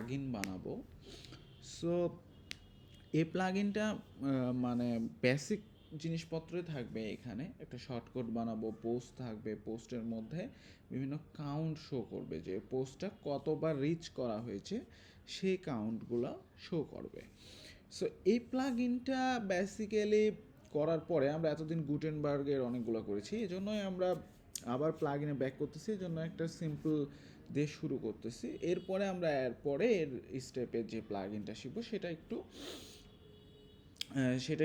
Plugin বানাবো। So এই প্লাগইনটা মানে বেসিক জিনিসপত্রই থাকবে। এখানে একটা শর্টকাট বানাবো, পোস্ট থাকবে, পোস্টের মধ্যে বিভিন্ন কাউন্ট শো করবে যে পোস্টটা কতবার রিচ করা হয়েছে, সেই কাউন্টগুলো শো করবে। সো এই প্লাগইনটা বেসিক্যালি করার পরে আমরা এতদিন গুটেনবার্গের অনেকগুলো করেছি, এই জন্যই আমরা আবার প্লাগইনে ব্যাক করতেছি, এই জন্য একটা সিম্পল দিয়ে শুরু করতেছি। এরপরে আমরা এরপরে এর স্টেপের যে প্লাগইনটা শিখবো সেটা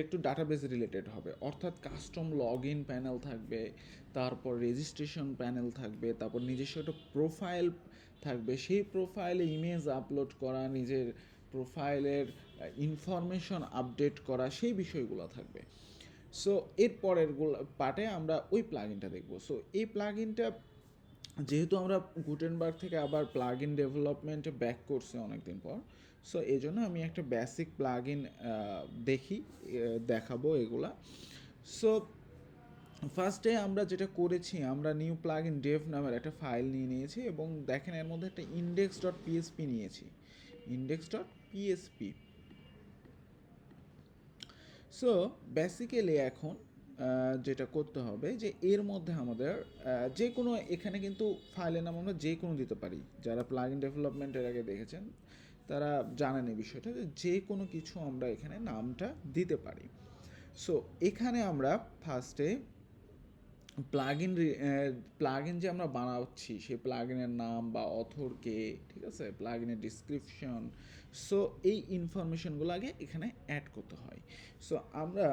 একটু ডাটাবেস রিলেটেড হবে, অর্থাৎ কাস্টম লগ ইন প্যানেল থাকবে, তারপর রেজিস্ট্রেশন প্যানেল থাকবে, তারপর নিজস্ব একটা প্রোফাইল থাকবে, সেই প্রোফাইলে ইমেজ আপলোড করা, নিজের প্রোফাইলের ইনফরমেশন আপডেট করা, সেই বিষয়গুলো থাকবে। সো এর পরেরগুলো পার্টে আমরা ওই প্লাগইনটা দেখব। সো এই প্লাগইনটা যেহেতু আমরা গুটেনবার্গ থেকে আবার প্লাগইন ডেভেলপমেন্টে ব্যাক করছি অনেক দিন পর, সো এই জন্য আমি একটা বেসিক প্লাগইন দেখাবো এগুলা। সো ফার্স্টে আমরা যেটা করেছি, আমরা নিউ প্লাগইন ডেভ নামের একটা ফাইল নিয়ে নিয়েছি এবং দেখেন এর মধ্যে একটা index.php নিয়েছি, index.php। সো বেসিক্যালি এখন যেটা করতে হবে যে এর মধ্যে আমাদের যে কোনো, এখানে কিন্তু ফাইলের নাম আমরা যে কোনো দিতে পারি। যারা প্লাগইন ডেভেলপমেন্টের আগে দেখেছেন তারা জানেন এই বিষয়টা, যে কোনো কিছু আমরা এখানে নামটা দিতে পারি। সো এখানে আমরা ফার্স্টে প্লাগইন যে আমরা বানাচ্ছি সেই প্লাগইনের নাম বা অথরকে, ঠিক আছে, প্লাগইনের ডিসক্রিপশন, সো এই ইনফরমেশনগুলো আগে এখানে অ্যাড করতে হয়। সো আমরা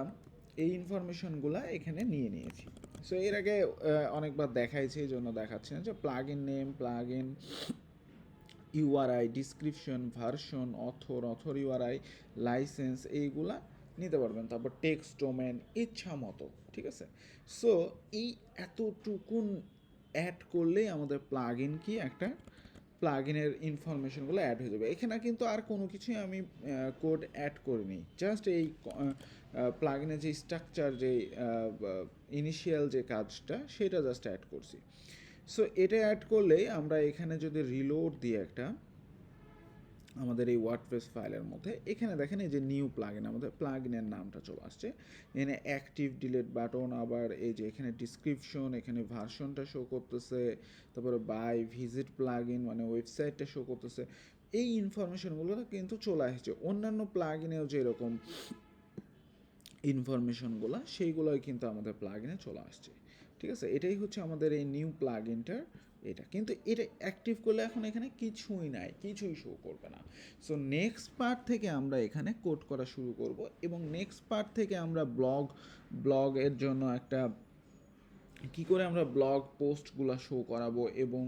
এই ইনফরমেশনগুলো এখানে নিয়ে নিয়েছি। সো এর আগে অনেকবার দেখাইছি, এই জন্য দেখাচ্ছি না, যে plugin name, plugin URI, description, version, author URI, licence, এইগুলা নিতে পারবেন। তারপর টেক্সট ডোমেন ইচ্ছা মতো, ঠিক আছে। সো এই এতটুকুন অ্যাড করলেই আমাদের প্লাগইন কি একটা প্লাগইনের ইনফরমেশনগুলো অ্যাড হয়ে যাবে। এখানে কিন্তু আর কোনো কিছুই আমি কোড অ্যাড করিনি, জাস্ট এই প্লাগইনের যে স্ট্রাকচার, যে ইনিশিয়াল যে কাজটা, সেটা জাস্ট অ্যাড করছি। সো এটা অ্যাড করলেই আমরা এখানে যদি রিলোড দিয়ে একটা আমাদের এই ওয়ার্ডপ্রেস ফাইলের মধ্যে, এখানে দেখেন এই যে নিউ প্লাগইন, আমাদের প্লাগইনের নামটা চলে আসছে। এখানে অ্যাক্টিভ ডিলিট বাটন, আবার এই যে এখানে ডিসক্রিপশন, এখানে ভার্সনটা শো করতেছে, তারপরে বাই ভিজিট প্লাগইন মানে ওয়েবসাইটটা শো করতেছে। এই ইনফরমেশনগুলো কিন্তু চলে আসছে। অন্যান্য প্লাগইনেও যেরকম ইনফরমেশনগুলো, সেইগুলোই কিন্তু আমাদের প্লাগইনে চলে আসছে, ঠিক আছে। এটাই হচ্ছে আমাদের এই নিউ প্লাগইনটার এটা। কিন্তু এটা অ্যাক্টিভ করলে এখন এখানে কিছুই নাই, কিছুই শো করবে না। সো নেক্সট পার্ট থেকে আমরা এখানে কোড করা শুরু করব এবং নেক্সট পার্ট থেকে আমরা ব্লগের জন্য একটা কী করে আমরা ব্লগ পোস্টগুলো শো করাবো এবং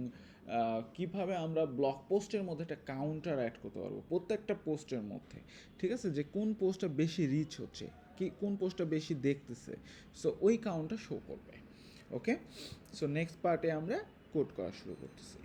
কিভাবে আমরা ব্লগ পোস্টের মধ্যে একটা কাউন্টার অ্যাড করতে পারবো প্রত্যেকটা পোস্টের মধ্যে, ঠিক আছে, যে কোন পোস্টটা বেশি রিচ হচ্ছে, কি কোন পোস্টটা বেশি দেখতেছে, সো ওই কাউন্টটা শো করবে। ওকে, সো নেক্সট পার্টে আমরা কোড করা শুরু করতেছি।